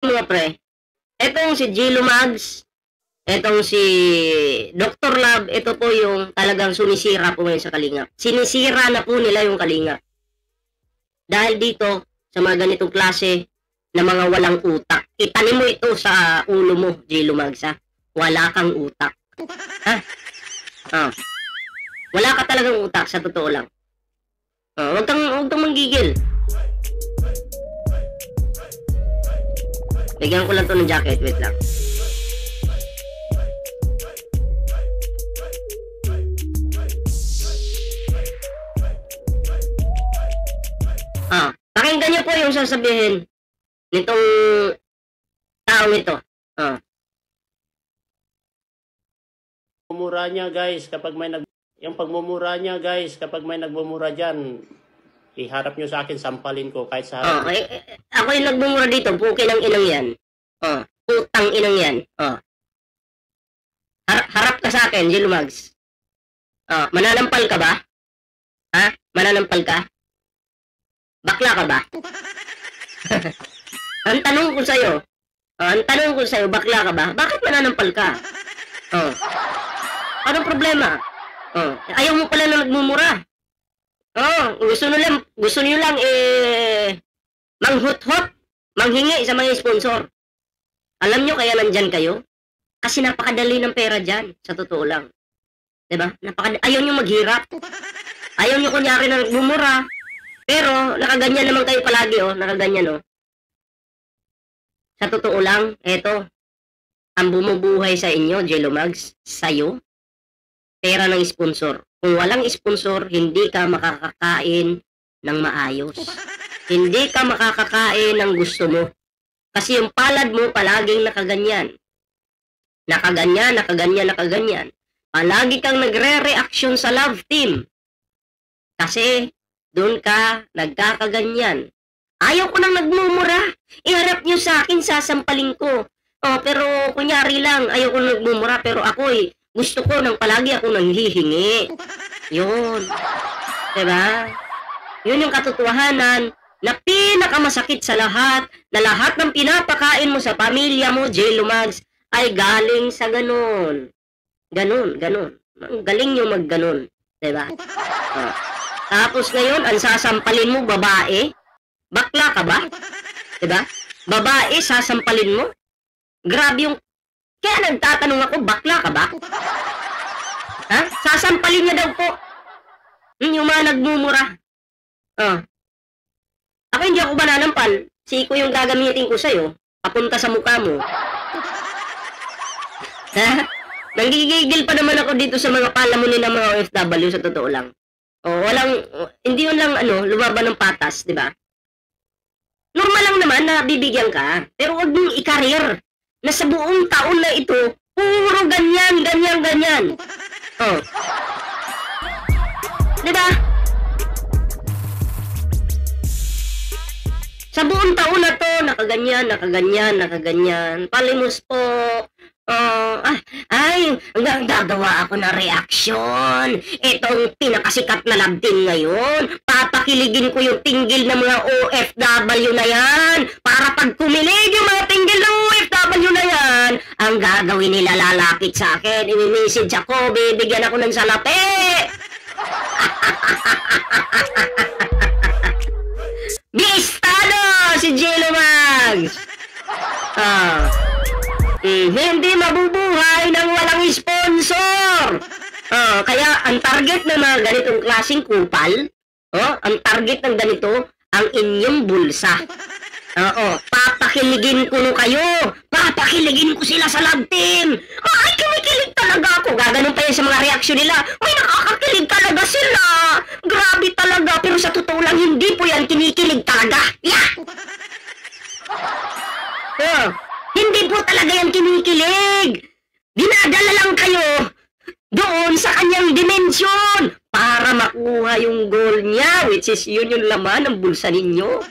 mga pre, etong si Jilo Mags, etong si Dr. Love, ito po yung talagang sumisira po ngayon sa Kalingap. Sinisira na po nila yung Kalingap. Dahil dito, sa mga ganitong klase na mga walang utak. Itanim mo ito sa ulo mo, Jilo Mags, ha? Wala kang utak. Ha? Oh. Wala ka talagang utak, sa totoo lang. Oh, huwag kang manggigil. Bigyan ko lang to ng jacket, wait lang. Pakinggan niyo po yung sasabihin nitong taong ito. Pagmumura niya guys, kapag may yung pagmumura niya guys, kapag may nagmumura diyan, iharap niyo sa akin, sampalin ko kahit sa harap. Ako yung nagmumura dito, pukin ng inang yan. Putang inang yan. Harap ka sa akin, Jilo Mags. Mananampal ka ba? Ha? Mananampal ka? Bakla ka ba? Ang tanong ko sa'yo, bakla ka ba? Bakit mananampal ka? Anong problema? Ayaw mo pala na nagmumura. Gusto niyo lang manghut-hut, manghingi sa mga sponsor. Alam niyo kaya nandyan kayo? Kasi napakadali ng pera dyan, sa totoo lang. Diba? Ayaw niyo maghirap. Ayaw niyo kunyari na nagmumura. Pero, nakaganyan naman kayo palagi, nakaganyan, Sa totoo lang, eto, ang bumubuhay sa inyo, Jilo Mags, sa'yo, pera ng sponsor. Kung walang sponsor, hindi ka makakakain ng maayos. Hindi ka makakakain ng gusto mo. Kasi yung palad mo, palaging nakaganyan. Nakaganyan. Palagi kang nagre-reaction sa love team. Kasi, doon ka nagkakaganyan. Ayaw ko nang nagmumura. Iharap niyo sa akin, sasampalin ko. Pero kunyari lang, ayaw ko nang nagmumura, pero ako gusto ko nang palagi ako nanghihingi. Yun. Diba? Yun yung katotohanan na pinakamasakit sa lahat, na lahat ng pinapakain mo sa pamilya mo, Jilo Mags, ay galing sa ganun. Ganun. Ang galing yung magganon. Diba? Tapos ngayon, ang sasampalin mo, babae? Bakla ka ba? Diba? Babae, sasampalin mo? Grabe yung... Kaya nagtatanong ako, bakla ka ba? Ha? Sasampalin niya daw po. Yung mga nagmumura. Ako hindi ako mananampal. Siko yung gagamitin ko sa'yo. Papunta sa mukha mo. Ha? Nanggigigil pa naman ako dito sa mga palamunin ng mga OFW, sa totoo lang. Hindi yun lang lumaban ng patas, di ba? Normal lang naman na bibigyan ka, pero huwag mong ikarir na sa buong taon na ito, puro ganyan. Di ba? Sa buong taon na to, nakaganyan. Palimos po. Ang gagawa ako na reaksyon. Itong pinakasikat na love team ngayon. Papakiligin ko yung tinggil ng mga OFW na yan. Para pag kumilig yung mga tinggil ng OFW na yan, ang gagawin nila, lalapit sa akin, i-message ako, bibigyan ako ng salapi. Bistado si Jilo Mags. Hindi mabubuhay ng walang sponsor. Kaya ang target ng mga ganitong klaseng kupal, ang target ng ganito, ang inyong bulsa. Papakiligin ko kayo. Papakiligin ko sila sa love team. Ay, kinikilig talaga ako. Gaganon pa yan sa mga reaksyon nila. May nakakakilig talaga sila. Grabe talaga. Pero sa totoo lang, hindi po yan kinikilig talaga. Hindi po talaga yan kinikilig. Dinadala lang kayo doon sa kanyang dimensyon para makuha yung goal niya, which is yun yung laman ng bulsa ninyo.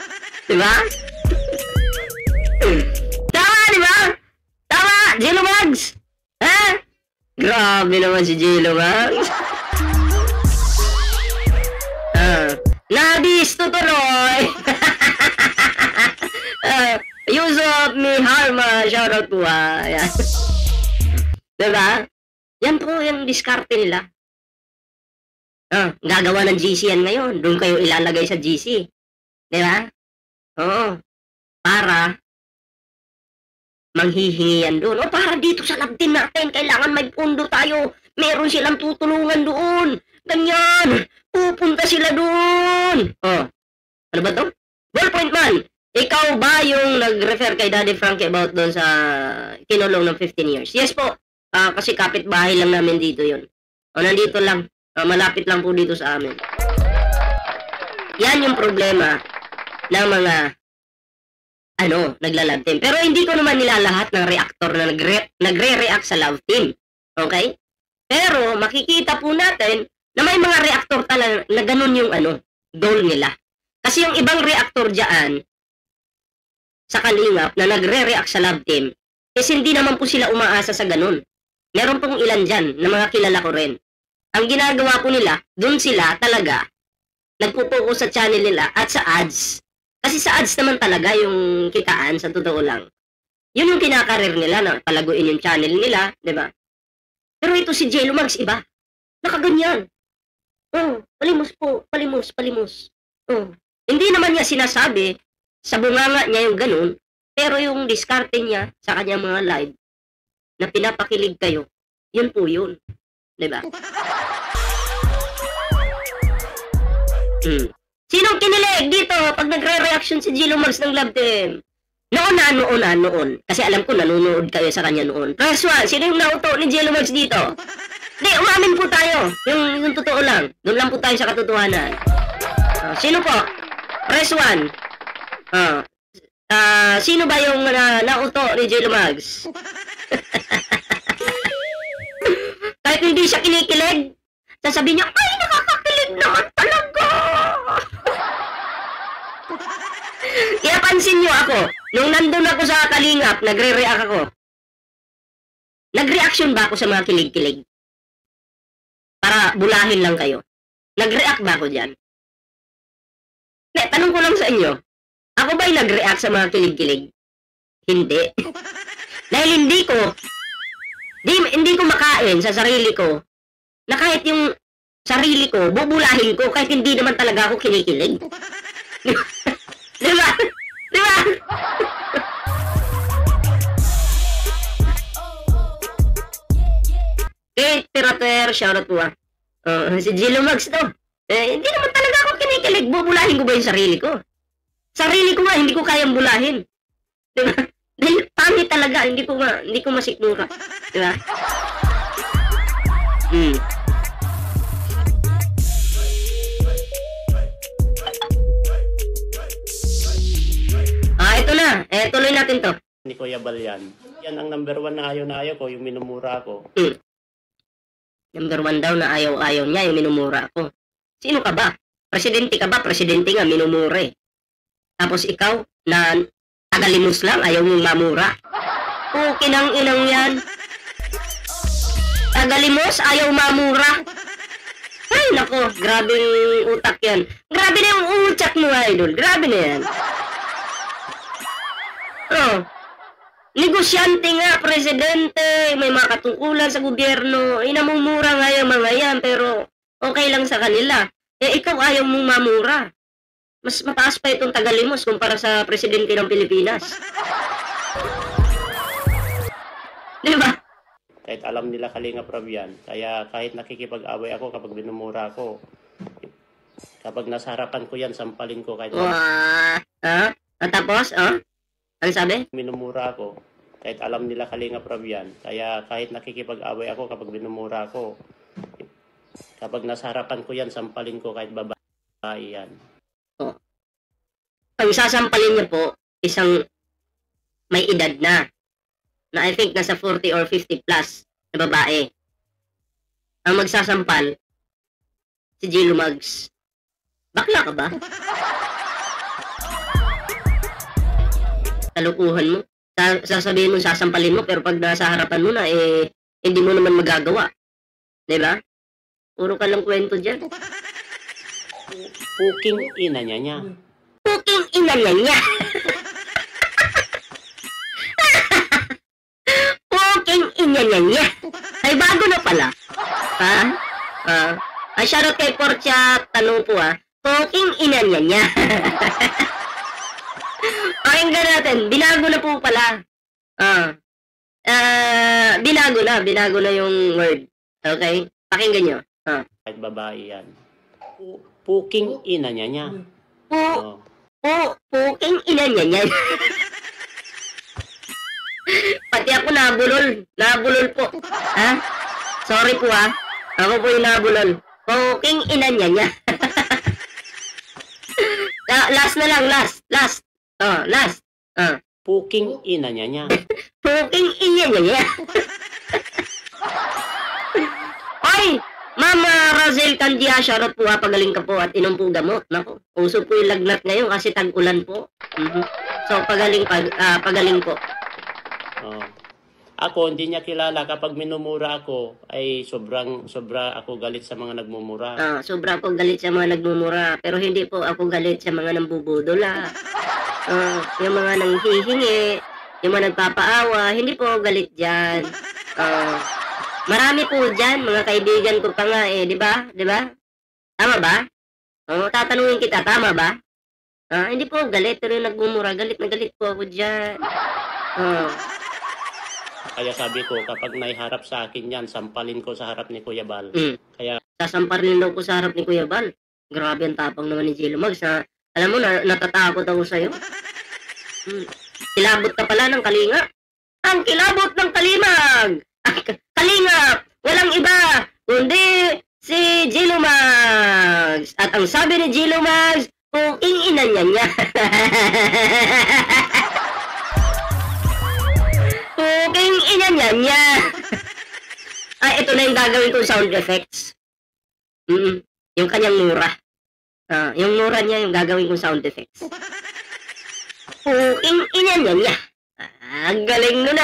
Diba? Tama, diba? Tama, Jilo Mags. Ha? Grabe naman si Jilo Mags. Nabis tutuloy. Yung What's up, mi Harma? Shoutout po ha. Ayan. Diba? Yan po yung diskarte nila. Gagawa ng GC yan ngayon. Doon kayo ilalagay sa GC. Diba? Oo. Para manghihingi yan doon. O para dito sa lab team natin, kailangan may pundo tayo. Meron silang tutulungan doon. Ganyan. Pupunta sila doon. Ano ba to? Ballpoint man. Ikaw ba yung nag-refer kay Daddy Frankie about doon sa kinulong ng 15 years? Yes po. Kasi kapitbahay lang namin dito yun. Nandito lang. Malapit lang po dito sa amin. Yan yung problema ng mga nagla-love team. Pero hindi ko naman nilalahat ng reactor na nagre-react sa love team. Okay? Pero makikita po natin na may mga reactor talaga na ganun yung goal nila. Kasi yung ibang reactor dyan sa Kalingap na nagre-react sa love team, kasi hindi naman po sila umaasa sa ganun. Meron pong ilan dyan na mga kilala ko rin. Ang ginagawa po nila, dun sila talaga nagpo-focus sa channel nila at sa ads. Kasi sa ads naman talaga yung kitaan, sa totoo lang. Yun yung kinakarir nila na palaguin yung channel nila, di ba? Pero ito si Jello Mags, iba. Nakaganyan. Palimos po, palimos. Hindi naman niya sinasabi, sa bunganga niya yung ganun, pero yung diskarte niya sa kanyang mga live, na pinapakilig kayo, yun po yun. Diba? Sinong kinilig dito pag nagre-reaction si Jello Mags ng love team? Noon. Kasi alam ko nanonood kayo sa kanya noon. Press 1, sino yung nauto ni Jello Mags dito? Di, umamin po tayo. Yung totoo lang. Doon lang po tayo sa katotohanan. Sino po? Press 1. Sino ba yung nauto ni Jello Mags? Kahit hindi siya kinikilig, sasabihin niya, ay, nakakakilig naman talaga. Kaya pansin niyo ako, nung nandun ako sa Kalingap, nagre-react ako. Nag-reaction ba ako sa mga kilig-kilig? Para bulahin lang kayo. Nag-react ba ako dyan? Tanong ko lang sa inyo, ako ba'y nag-react sa mga kilig-kilig? Hindi. Dahil hindi ko makain sa sarili ko na kahit yung sarili ko, bubulahin ko kahit hindi naman talaga ako kinikilig. Diba? Okay, Pirater, shoutout po si Jello Mags to. Hindi naman talaga ako kinikilig. Bubulahin ko ba yung sarili ko? Sarili ko nga, hindi ko kayang bulahin. Diba? Dahil pangit talaga, hindi ko masikmura. Diba? Ito na. Tuloy natin to. Ni Kuya Balyan. Yan ang number 1 na ayaw ko, yung minumura ko. Number 1 daw na ayaw niya, yung minumura ko. Sino ka ba? Presidente ka ba? Presidente nga, minumura eh. Tapos ikaw, na tagalimos lang, ayaw mong mamura. Kinang inang yan. Tagalimos, ayaw mamura. Ay, nako, grabe yung utak yan. Grabe na yung utak mo, idol. Grabe na yan. Negosyante nga, presidente, may mga katungkulan sa gobyerno. Namumura nga yung mga yan, pero okay lang sa kanila. Ikaw ayaw mong mamura. Mas mataas pa itong Tagalimos kumpara sa presidente ng Pilipinas. Di ba? Kahit alam nila Kalingap Rab yan. Kaya kahit nakikipag-away ako kapag binumura ko, kapag nasa harapan ko yan, sampalin ko kahit... Tapos, ano sabi? Minumura ko. Kahit alam nila Kalingap Rab yan. Kaya kahit nakikipag-away ako kapag binumura ko, kapag nasa harapan ko yan, sampalin ko kahit babae yan. Pag sasampalin niya po, isang may edad na I think nasa 40 or 50 plus na babae. Ang magsasampal, si Jello Mags. Bakla ka ba? Kalukuhan mo. Sasabihin mo, sasampalin mo, pero pag nasa harapan mo na, hindi mo naman magagawa. Diba? Puro ka lang kwento dyan. Puking ina niya. Puking ina niya. inanyanya. Ay, bago na pala. Ha? Ay, shoutout kay Portia Tanong po Poking inanyanya. Pakinggan natin. Binago na po pala. Binago na yung word. Okay? Pakinggan nyo. Kahit babae yan. Puking ina niya. Puking inanyanya. Pati ako nabulol. Nabulol po. Ha? Sorry po Ako po yung nabulol. Poking inanyanya. Last na lang, last. Last. Puking ina niya. Poking inanyanya. Oy! Mama Razel Candia, shoutout po pagaling ka po at inom po gamot. Nako, uso po yung lagnat ngayon kasi tag-ulan po. So, pagaling po. Ako, hindi niya kilala. Kapag minumura ako, ay sobra ako galit sa mga nagmumura. Sobra ako galit sa mga nagmumura. Pero hindi po ako galit sa mga nambubudol yung mga nanghihingi, yung mga nagpapaawa, hindi po ako galit dyan. Marami po dyan, mga kaibigan ko pa nga di ba? Di ba? Tama ba? Tatanungin kita, tama ba? Hindi po ako galit, pero yung nagmumura, galit na galit po ako dyan. Kaya sabi ko, kapag naiharap sa akin yan, sampalin ko sa harap ni Kuya Bal. Kaya sasampalin daw ko sa harap ni Kuya Bal. Grabe ang tapang naman ni Jello Mags. Alam mo, natatakot ako sa'yo. Kilabot ka pala ng kalinga. Ang kilabot ng kalimag! Kalingap! Walang iba, kundi si Jello Mags. At ang sabi ni Jello Mags, puking inanyanya. Puking inanyanya. Ito na yung gagawin kong sound effects. Yung kanyang mura. Yung mura niya yung gagawin kong sound effects. Puking inanyanya. Ang galing nun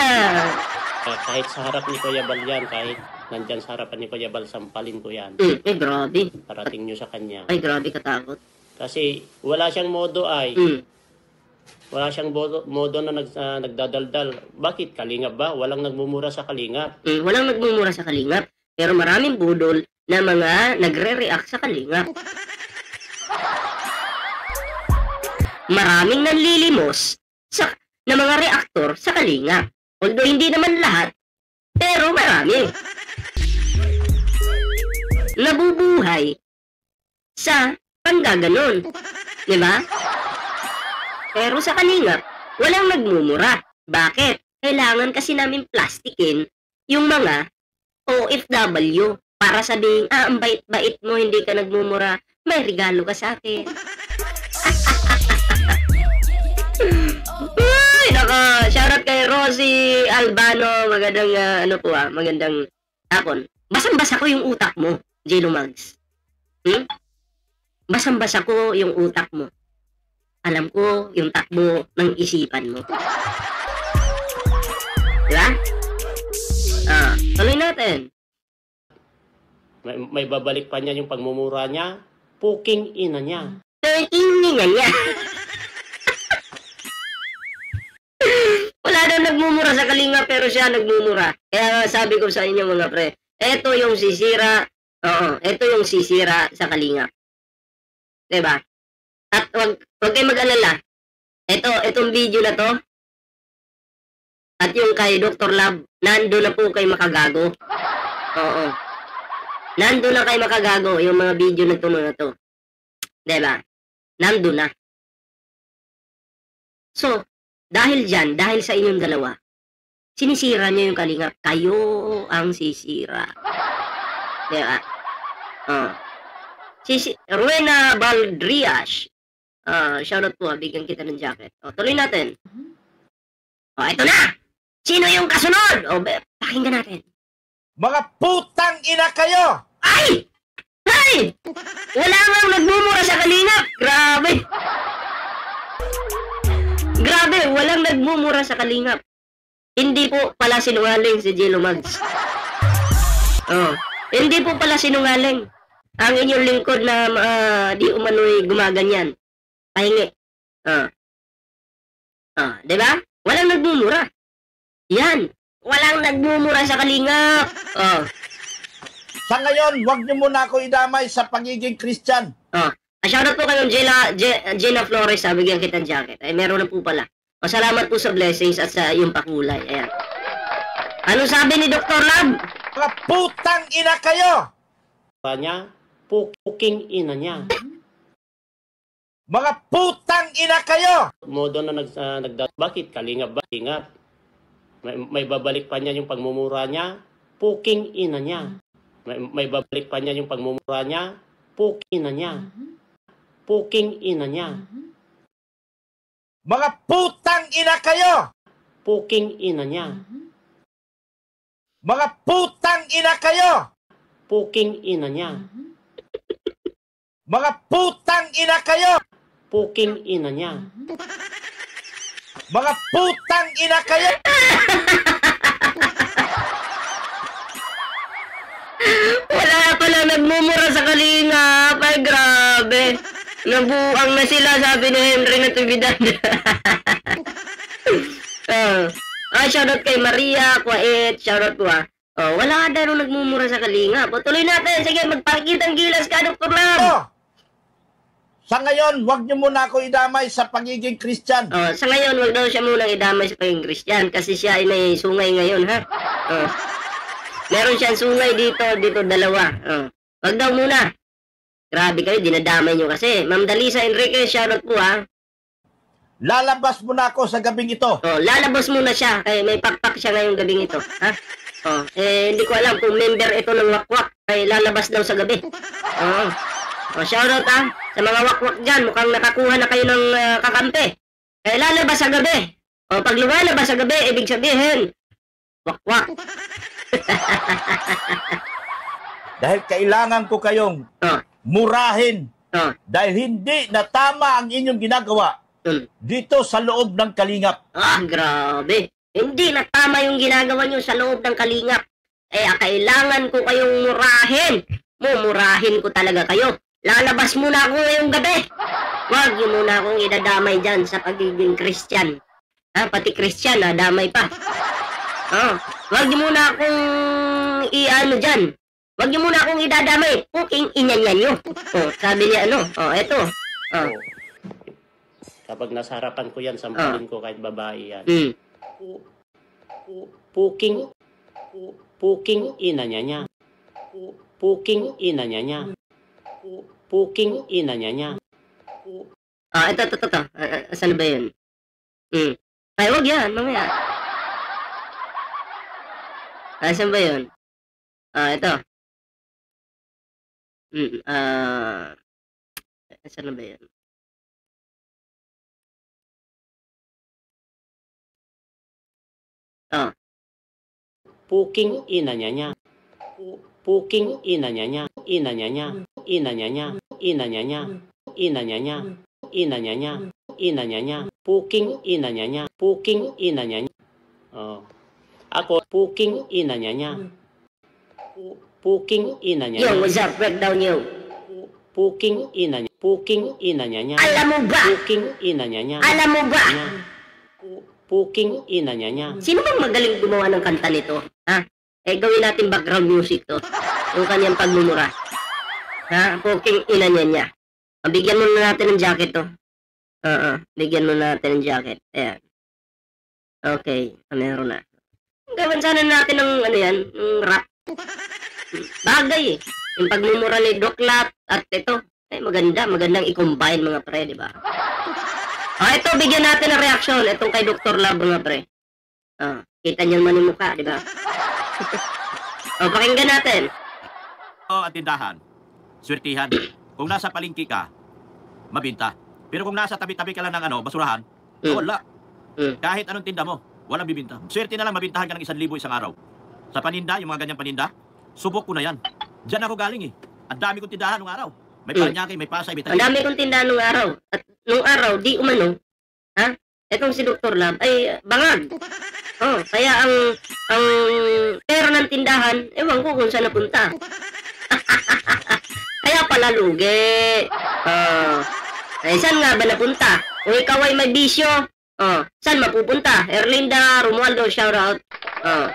kahit sa harap ni Kuya Bal yan, kahit nandyan sa harapan ni Kuya Bal, sampalin ko yan. Grabe. Parating nyo sa kanya. Ay, grabe katakot. Kasi wala siyang modo Wala siyang modo na nagdadaldal. Bakit? Kalingap ba? Walang nagmumura sa kalingap. Walang nagmumura sa kalingap. Pero maraming budol na mga nagre-react sa kalingap. Maraming nanlilimos na mga reaktor sa kalingap. Although hindi naman lahat, pero marami. Nabubuhay sa panggaganon. Di ba? Pero sa kalingap, walang nagmumura. Bakit? Kailangan kasi namin plastikin yung mga OFW para sabihin, ang bait-bait mo, hindi ka nagmumura, may regalo ka sa akin. Shoutout kay Rosie Albano, magandang magandang hapon. Basang-basa ko yung utak mo, Jello Mags. Basang-basa ko yung utak mo. Alam ko yung takbo ng isipan mo. Diba? Tuloy natin. May babalik pa niya yung pagmumura niya. Puking ina niya. Puking ina niya. Wala daw nagmumura sa kalinga pero siya nagmumura. Kaya sabi ko sa inyo mga pre, ito yung sisira. Ito yung sisira sa kalinga. Diba? At wag kayo mag-alala. Itong video na to, at yung kay Dr. Love, nando na po kayo makagago. Nando na kayo makagago yung mga video na to. Diba? Nando na. So, dahil dyan, dahil sa inyong dalawa, sinisira niyo yung kalingap. Kayo ang sisira. Diba? Ruena Baldrias. Shoutout po, bigyan kita ng jacket. Tuloy natin. Ito na! Sino yung kasunod? Pakinggan natin. Mga putang ina kayo! Ay! Ay! Wala nga nagmumura sa kalingap. Grabe! Grabe, walang nagmumura sa kalingap. Hindi po pala sinungaling si Jello Mags. Hindi po pala sinungaling. Ang inyong lingkod na di umano'y gumaganyan. Pahingi. Diba? Walang nagmumura. Yan. Walang nagmumura sa kalingap. Oh. Sa ngayon, huwag niyo muna ako idamay sa pagiging Christian. Oh. Shoutout po kayong Jenna Flores, bigyan kita ng jacket. Ay, meron na po pala. O, salamat po sa blessings at sa iyong pakulay. Ayan. Ano sabi ni Dr. Lab? Mga putang ina kayo! Niya, puking ina niya. Mga putang ina kayo! Modo na bakit? Kalingap ba? Kalingap. May babalik pa niya yung pagmumura niya. Puking ina niya. May babalik pa niya yung pagmumura niya. Puking ina niya. Puking ina niya. Mga putang ina kayo! Puking ina niya. Mga putang ina kayo! Puking ina niya. Mga putang ina kayo! Puking ina niya. Mga putang ina kayo! Wala pala nagmumura sa kalingap. Ay, grabe. Nabuang na sila, sabi ni Henry Natividad. Ay, shoutout kay Maria, Kuwait, shoutout ko wala ka daw nagmumura sa kalingap. O, tuloy natin. Sige, magpakitang gilas ka, Dr. Lam. Sa ngayon, huwag niyo muna ako idamay sa pagiging Christian. Sa ngayon, wag daw siya munang idamay sa pagiging Christian kasi siya ay may sungay ngayon, ha? Meron siyang sungay dito dalawa. Wag daw muna. Grabe kayo, dinadamay nyo kasi. Ma'am Dalisa Enriquez, shoutout po, ha? Lalabas muna ako sa gabing ito. Lalabas muna siya kaya may pakpak siya ngayong gabing ito, ha? Hindi ko alam kung member ito ng wakwak ay lalabas daw sa gabi. Shoutout, ha? Sa mga wakwak dyan, mukhang nakakuha na kayo ng kakampi. Kaya lalabas sa gabi. Pag lumalabas sa gabi, ibig sabihin, wakwak. Dahil kailangan ko kayong murahin. Dahil hindi na tama ang inyong ginagawa dito sa loob ng kalingap. Grabe. Hindi na tama yung ginagawa nyo sa loob ng kalingap. Kaya kailangan ko kayong murahin. Mumurahin ko talaga kayo. Lalabas muna ako ngayong gabi. Huwag nyo muna akong idadamay dyan sa pagiging Christian. Pati Christian, damay pa. Huwag nyo muna akong dyan. Huwag nyo muna akong idadamay. Puking inyan nyo. Sabi niya eto. Kapag nasa harapan ko yan, sampalin ko kahit babae yan. Puking ina niya. Puking ina niya. Puking ina niya. Ito. Saan ba yun? Ay, huwag yan. Mamaya. Saan ba yun? Ito. Saan ba yun? Puking ina niya. Puking ina niya. Ina niya. Ina niya. Ina niya. Ina niya. Ina niya. Ina niya. Puking ina niya. Puking ina niya. Ako, puking ina niya. Puking ina niya. Yo, what's up? Breakdown yo. Puking ina niya. Puking ina niya. Alam mo ba? Puking ina niya. Alam mo ba? Puking ina niya. Sino bang magaling gumawa ng kanta nito? Gawin natin background music to. Yung kanyang pagmumura. Puking ina niya. Bigyan mo na natin ng jacket to. Bigyan mo natin ng jacket. Ayan. Okay, meron na. Gawin sana natin ng rap. Bagay eh. Yung pagmumura ni Doc Lat at ito. Magandang i-combine mga pre, di ba? Ito, bigyan natin ng reaction. Itong kay Dr. Lab mga pre. Kita niyo naman yung mukha, di ba? Pakinggan natin. At tindahan, swertihan. Kung nasa palengke ka, mabinta. Pero kung nasa tabi-tabi ka lang ng basurahan, wala. Kahit anong tinda mo, walang bibinta. Swerte na lang mabintahan ka ng 1,000 isang araw. Sa paninda, yung mga ganyang paninda, subok ko na yan. Diyan ako galing eh. Ang dami kong tindahan nung araw. May Paranaque, may Pasay, may Taguig. Ang dami kong tindahan nung araw. At nung araw, di umano, etong si Dr. Lab ay bangag. Kaya ang pera ng tindahan, ewan ko kung saan napunta. Kaya pala lugi. Saan nga ba napunta? Kung ikaw ay may bisyo, saan mapupunta? Erlinda Romualdo, shoutout. Oh.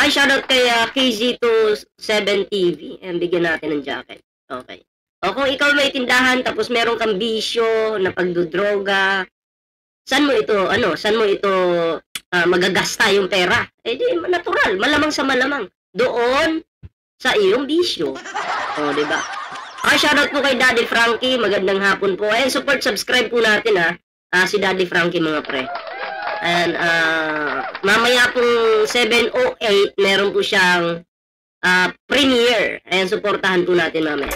Ay, shoutout kay KZ27TV. Ayan, bigyan natin ng jacket. Okay. O kung ikaw may tindahan tapos meron kang bisyo na pagdudroga, saan mo ito magagasta yung pera? Eh di natural, malamang sa malamang. Doon sa iyong bisyo. O, di ba? Ay, shoutout po kay Daddy Frankie. Magandang hapon po. Ayan, subscribe po natin si Daddy Frankie mga pre. And mamaya pong 7:08 meron po siyang premiere. Ayan, suportahan po natin mamaya.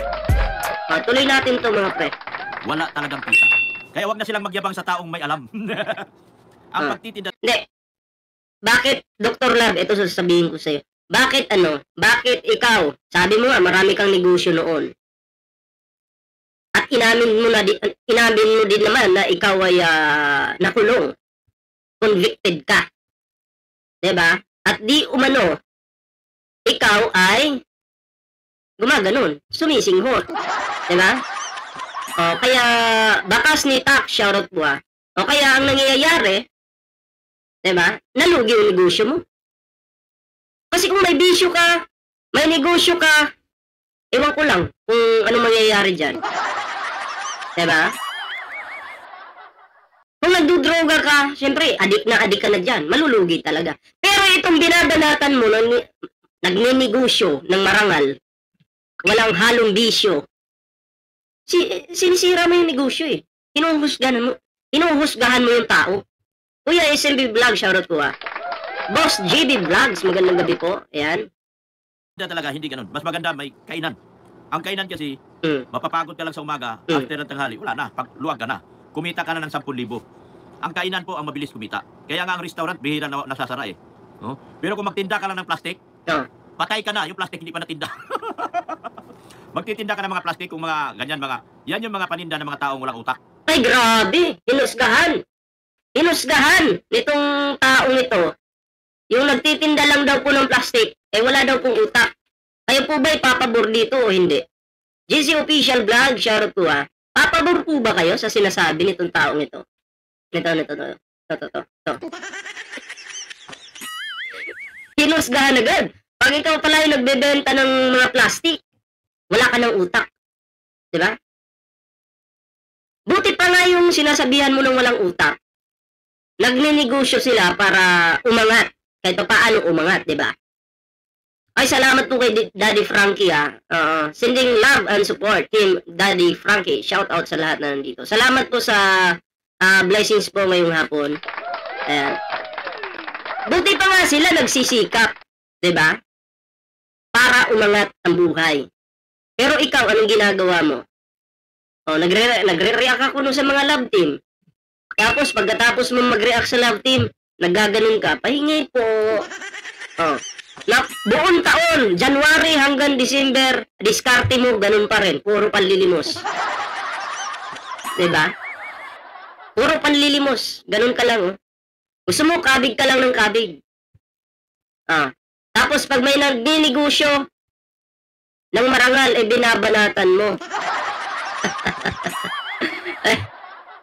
Tuloy natin to mga pre. Wala talagang kita. Kaya wag na silang magyabang sa taong may alam. Ang pagtitinda... Hindi. Bakit, Dr. Love, ito sasabihin ko sa'yo. Bakit ikaw, sabi mo nga, marami kang negosyo noon. At inamin mo din naman na ikaw ay nakulong. Convicted ka. Diba? At di umano, ikaw ay gumaganon, sumisinghot. Diba? O, kaya, bakas ni Tak, shoutout po O kaya, ang nangyayari, diba? Nalugi yung negosyo mo. Kasi kung may bisyo ka, may negosyo ka, ewan ko lang kung ano mangyayari dyan. Diba? Kung nagdudroga ka, syempre, adik ka na dyan. Malulugi talaga. Pero itong binabanatan mo, nagninegosyo ng marangal, walang halong bisyo, sinisira mo yung negosyo eh. Hinuhusgahan mo yung tao. Kuya SMB Vlog, shoutout ko Boss JB Vlogs, magandang gabi po. Ayan. Talaga, hindi ganun. Mas maganda may kainan. Ang kainan kasi, mapapagod ka lang sa umaga, after ng tanghali, wala na, pagluwag ka na. Kumita ka na ng 10,000. Ang kainan po ang mabilis kumita. Kaya nga ang restaurant, bihira na nasasara eh. Pero kung magtinda ka lang ng plastic, patay ka na, yung plastic hindi pa natinda. Magtitinda ka ng mga plastic kung mga ganyan yan yung mga paninda ng mga taong walang utak. Ay grabe, hinusgahan nitong taong ito. Yung nagtitinda lang daw po ng plastic, wala daw pong utak. Kayo po ba ipapabor dito o hindi? GC Official Vlog, shoutout po Papabor po ba kayo sa sinasabi nitong taong ito? Ito. Hinusgahan agad. Pag ikaw pala yung nagbebenta ng mga plastic, wala ka ng utak. Diba? Buti pa nga yung sinasabihan mo ng walang utak. Nagninegosyo sila para umangat. Kahit paano umangat, diba? Ay, salamat po kay Daddy Frankie sending love and support Team Daddy Frankie. Shout out sa lahat na nandito. Salamat po sa blessings po ngayong hapon. Ayan. Buti pa nga sila nagsisikap, 'di ba? Para umangat ang buhay. Pero ikaw, anong ginagawa mo? Nagre-react ako sa mga love team. Tapos pagkatapos mo mag-react sa love team, naggaganon ka, pahingi po. Buong taon, January hanggang December, diskarte mo, ganun pa rin. Puro panlilimos. Diba? Puro panlilimos. Ganun ka lang, Gusto mo, kabig ka lang ng kabig. Tapos, pag may nagninegosyo ng marangal, binabanatan mo.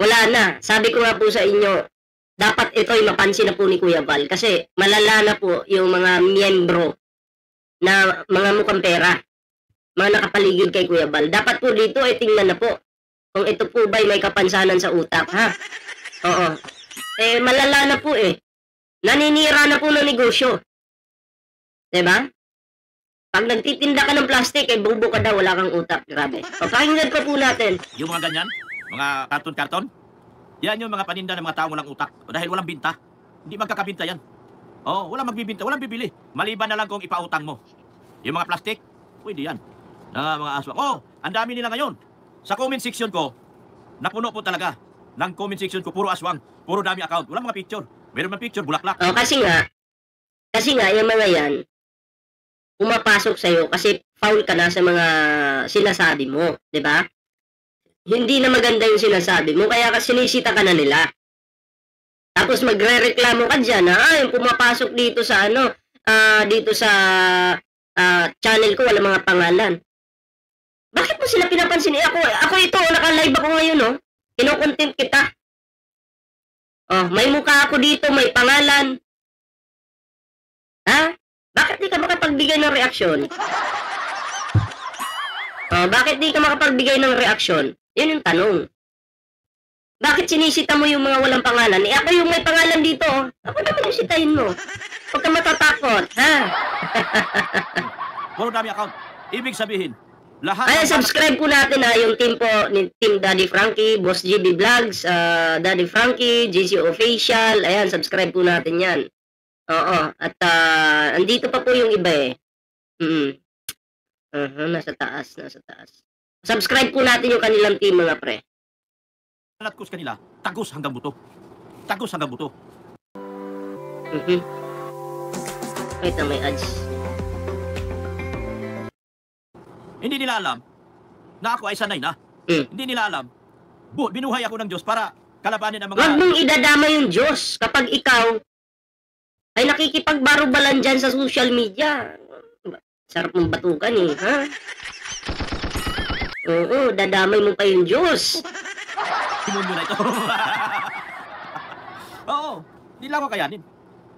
Wala na. Sabi ko nga po sa inyo, dapat ito'y mapansin na po ni Kuya Val kasi malala na po yung mga miyembro na mga mukhang pera, mga nakapaligid kay Kuya Val. Dapat po dito tingnan na po kung ito po ba'y may kapansanan sa utak, ha? Oo. Malala na po naninira na po ng negosyo. Diba? Pag nagtitinda ka ng plastic, bubo ka daw, wala kang utak. Grabe. Pakinggan pa po natin. Yung mga ganyan, mga karton-karton, yan yung mga paninda ng mga taong walang utak. Dahil walang binta. Hindi magkakabinta yan. Walang magbibinta, walang bibili. Maliban na lang kung ipautang mo. Yung mga plastic, pwede yan. Mga aswang. Ang dami nila ngayon. Sa comment section ko, napuno po talaga. Ng comment section ko, puro aswang. Puro dami account. Walang mga picture. Meron mga picture, bulaklak. Kasi nga, yung mga yan, pumapasok sa'yo kasi foul ka na sa mga sinasabi mo. Diba? Hindi na maganda yung sinasabi mo, kaya sinisita ka na nila. Tapos magre-reklamo ka dyan, yung pumapasok dito sa channel ko, wala mga pangalan. Bakit mo sila pinapansin? Ako ito, naka-live ako ngayon, Kino-content kita. May mukha ako dito, may pangalan. Ha? Bakit di ka makapagbigay ng reaksyon? Bakit di ka makapagbigay ng reaksyon? Yun yung tanong. Bakit sinisita mo yung mga walang pangalan? Ako yung may pangalan dito. Ako naman yung sitahin mo. Huwag ka matatakot, ha? Puro dami account. Ibig sabihin, lahat... Ay, subscribe po natin yung team po, ni Team Daddy Frankie, Boss GB Vlogs, Daddy Frankie, GC Official. Ayan, subscribe po natin yan. Oo, at andito pa po yung iba nasa taas. Subscribe po natin yung kanilang team, mga pre. Latkos kanila, tagos hanggang buto. Tagos hanggang buto. Wait, may ads. Hindi nila alam na ako ay sanay na. Hindi nila alam. Binuhay ako ng Diyos para kalabanin ang mga... Huwag mong idadama yung Diyos kapag ikaw ay nakikipagbarubalan dyan sa social media. Sarap mong batukan ha? Oo, dadamay mo pa yung Diyos. Mundo na ito. Oo, hindi lang ako kayanin.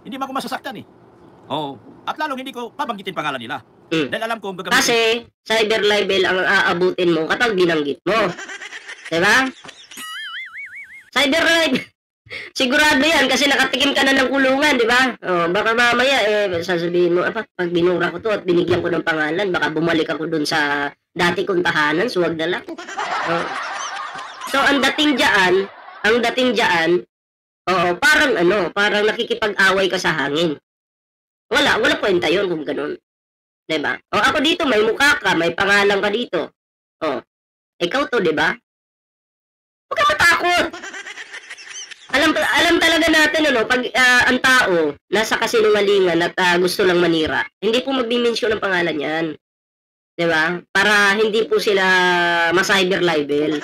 Hindi man ako masasaktan Oo, at lalong hindi ko pabanggitin pangalan nila. Dahil alam ko gagamitin. Kasi, cyber libel ang aabutin mo kapag binanggit mo. Diba? Cyber libel. Sigurado yan kasi nakatikim ka na ng kulungan, di ba? Baka mamaya, sasabihin mo, pag binura ko to at binigyan ko ng pangalan, baka bumalik ako dun sa dati kong tahanan, suwag na lang. So, ang dating dyan, parang nakikipag-away ka sa hangin. Wala kwenta yun kung ganun. Diba? Ako dito, may mukha ka, may pangalan ka dito. Ikaw to, diba? Huwag ka matakot. Alam talaga natin, pag ang tao nasa kasinungalingan at gusto lang manira, hindi po magdi-mention ng pangalan yan. Diba? Para hindi po sila ma-cyber libel.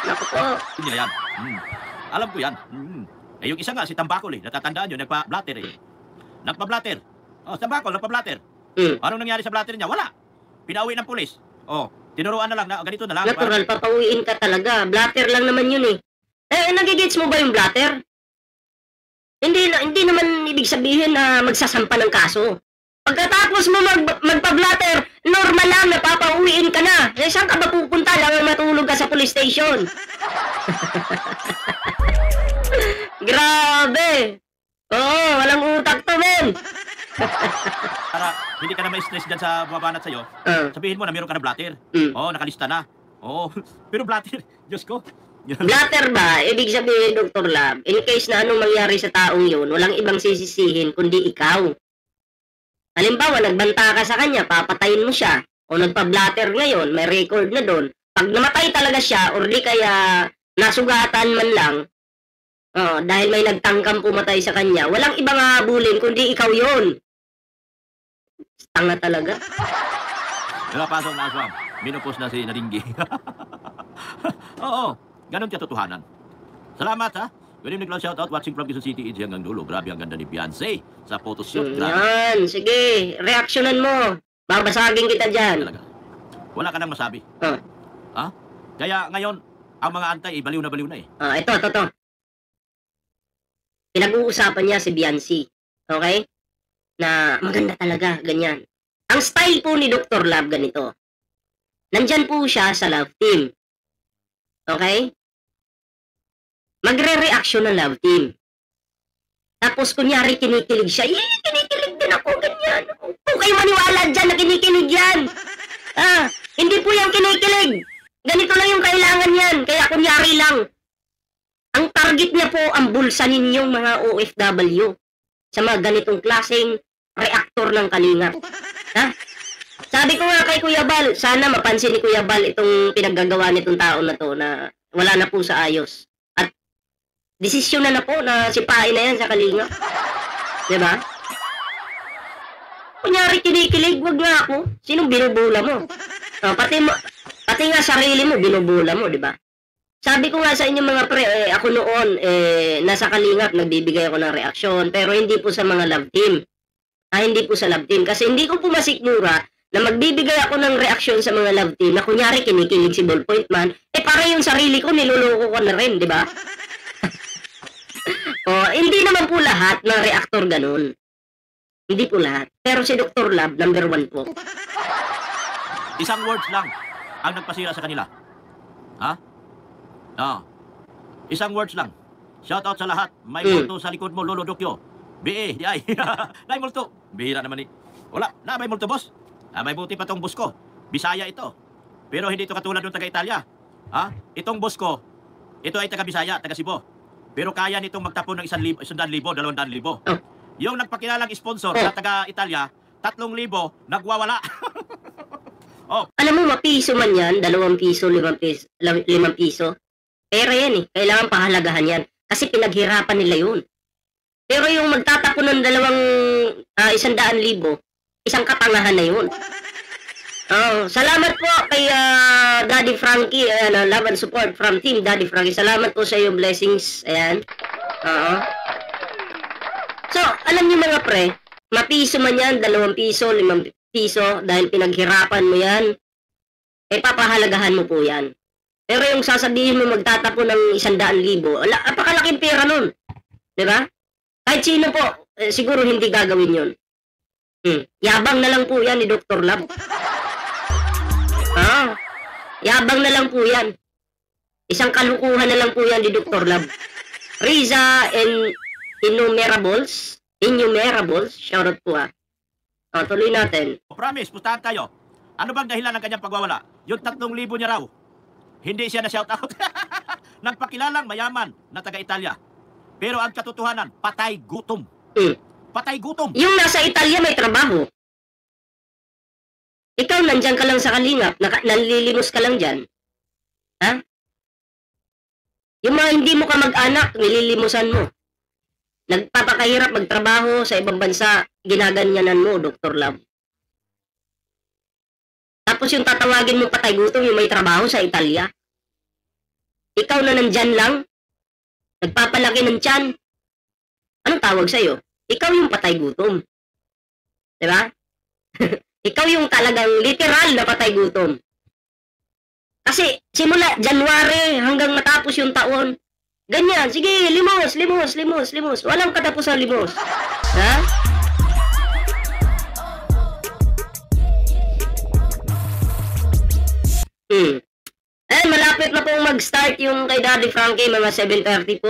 Naku po. Hindi yan. Alam ko yan. Yung isa nga, si Tambakol natatandaan yun, nagpa-blatter Nagpa-blatter. Tambakol, nagpa-blatter. Anong nangyari sa blatter niya? Wala. Pinauwi ng pulis. Tinuruan na lang na ganito na lang. Natural, papauwiin ka talaga. Blatter lang naman yun nagigits mo ba yung blatter? Hindi naman ibig sabihin na magsasampa ng kaso. Pagkatapos mo magpa-blatter, normal lang na papauwiin ka na. Saan ka ba pupunta lang matulog ka sa police station? Grabe. Walang utak to, men. Para hindi ka na ma-stress dyan sa bumabanat sa'yo, sabihin mo na meron ka na blatter. Nakalista na. Pero blatter, Diyos ko. Blatter ba? Ibig sabihin, Dr. Lab, in case na anong mangyari sa taong yun, walang ibang sisisihin kundi ikaw. Halimbawa, nagbanta ka sa kanya, papatayin mo siya. O nagpa-blatter ngayon, may record na doon. Pag namatay talaga siya, or di kaya nasugatan man lang, dahil may nagtangkang pumatay sa kanya, walang ibang habulin kundi ikaw yun. Tanga talaga. Pasok na aswang. Minupos na si Naringgi. Ganon katotohanan. Salamat ha. Good evening, shoutout. Watching from Quezon City, EJ hanggang dulo. Grabe ang ganda ni Beyonce sa photoshoot. Yan, sige. Reaksyonan mo. Babasagin kita dyan. Talaga. Wala ka nang masabi. Kaya ngayon, ang mga antay, baliw na Ito. Pinag-uusapan niya si Beyonce. Okay? Na maganda talaga, ganyan. Ang style po ni Dr. Love ganito. Nandyan po siya sa love team. Okay? Magre-reaction ng love team. Tapos kunyari kinikilig siya. Kinikilig din ako, ganyan. Huwag kayo maniwala dyan na kinikilig yan. Hindi po yung kinikilig. Ganito lang yung kailangan yan. Kaya kunyari lang. Ang target niya po ang bulsa ninyong mga OFW. Sa mga ganitong klaseng reactor ng Kalingap. Sabi ko nga kay Kuya Bal, sana mapansin ni Kuya Bal itong pinaggagawa nitong tao na to na wala na po sa ayos. At desisyon na po na sipain na yan sa Kalingap. Diba? Kunyari kinikilig, wag nga ako. Sinong binubula mo? Pati nga sarili mo, binubula mo, diba? Sabi ko nga sa inyo mga pre, ako noon, nasa Kalingap, nagbibigay ako ng reaksyon, pero hindi po sa mga love team. Hindi po sa love team. Kasi hindi ko po masikmura na magbibigay ako ng reaksyon sa mga love team na kunyari kinikilig si Ballpoint Man, para yung sarili ko, niloloko ko na rin, di ba? Hindi naman po lahat ng reaktor ganun. Hindi po lahat. Pero si Dr. Love, number 1 po. Isang words lang ang nagpasira sa kanila. Ha? No. Isang words lang. Shout out sa lahat. May multo sa likod mo, Lolo Dokyo. BA, di ay. May multo. Bihira naman wala. Na, may multo, boss. May buti pa tong boss ko. Bisaya ito. Pero hindi ito katulad ng taga-Italia. Ha? Itong boss ko, ito ay taga-Bisaya, taga-Cebu. Pero kaya nitong magtapon ng 1,000, 200,000. Yung nagpakilalang sponsor sa taga-Italia, 3,000, nagwawala. Alam mo, mapiso man yan, 2 piso, 5 piso, 5 piso. Pera yan eh. Kailangan pahalagahan yan. Kasi pinaghirapan nila yun. Pero yung magtatapon ng 100,000, isang katangahan na yun. Salamat po kay Daddy Frankie. Ayan, love and support from Team Daddy Frankie. Salamat po sa iyong blessings. Ayan. So, alam niyo mga pre, mapiso man yan, 2 piso, 5 piso, dahil pinaghirapan mo yan, papahalagahan mo po yan. Pero yung sasabihin mo magtatapon ng 100,000, apakalaking pera nun. Diba? Kahit sino po, siguro hindi gagawin yun. Yabang na lang po yan ni Dr. Love. Yabang na lang po yan. Isang kalukuhan na lang po yan ni Dr. Love. Riza and Innumerables, shoutout po tuloy natin. Promise, pustahan tayo. Ano bang dahilan ng kanyang pagwawala? Yung 3,000 niya raw. Hindi siya na shoutout. Nagpakilalang mayaman na taga-Italia. Pero ang katotohanan, patay gutom. Patay gutom. Yung nasa Italia may trabaho. Ikaw nandyan ka lang sa kalingap, nanlilimos ka lang dyan. Ha? Yung mga hindi mo ka mag-anak, nililimusan mo. Nagpapakahirap magtrabaho sa ibang bansa, ginaganyanan mo, Dr. Love. Tapos yung tatawagin mo patay gutom, yung may trabaho sa Italia. Ikaw na nandyan lang, nagpapalaki ng tiyan. Anong tawag sa'yo? Ikaw yung patay gutom. Diba? Ikaw yung talagang literal na patay gutom. Kasi simula January hanggang matapos yung taon, ganyan, sige, limos. Walang katapusan limos. Ha? Malapit na pong mag-start yung kay Daddy Frankie, mga 7:30 po.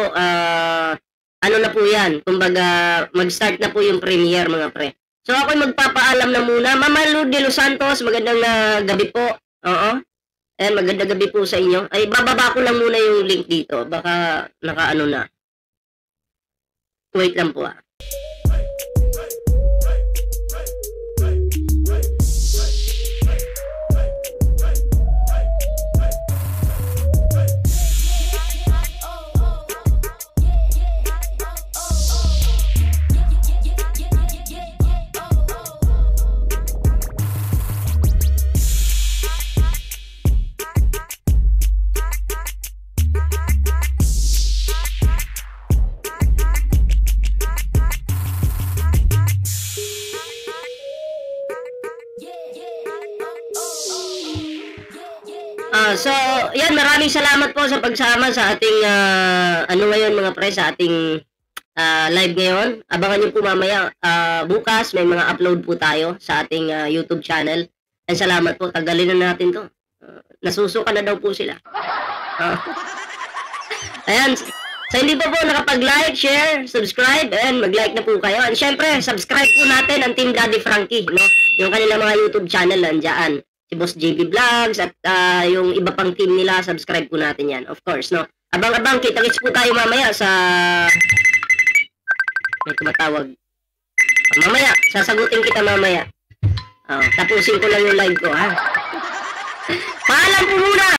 Ano na po yan? Kumbaga, mag-start na po yung premiere, mga pre. So, ako'y magpapaalam na muna. Mama Lou de Los Santos, magandang gabi po. Magandang gabi po sa inyo. Ay, bababa ko lang muna yung link dito. Baka nakaano na. Wait lang po So, yan, maraming salamat po sa pagsama sa ating, ngayon mga pre, sa ating live ngayon. Abangan nyo po mamaya, bukas may mga upload po tayo sa ating YouTube channel. And salamat po, tagalin na natin to. Nasusuka na daw po sila. Ayan, sa hindi pa po nakapag-like, share, subscribe, and mag-like na po kayo. And syempre, subscribe po natin ang Team Daddy Frankie, no? Yung kanilang mga YouTube channel nandiyan. Si Boss JB Vlogs at yung iba pang team nila, subscribe po natin yan, of course, no? Abang-abang, kita-kits po tayo mamaya sa... May tumatawag. Mamaya, sasagutin kita mamaya. Tapusin ko lang yung live ko, ha? Paalam po muna!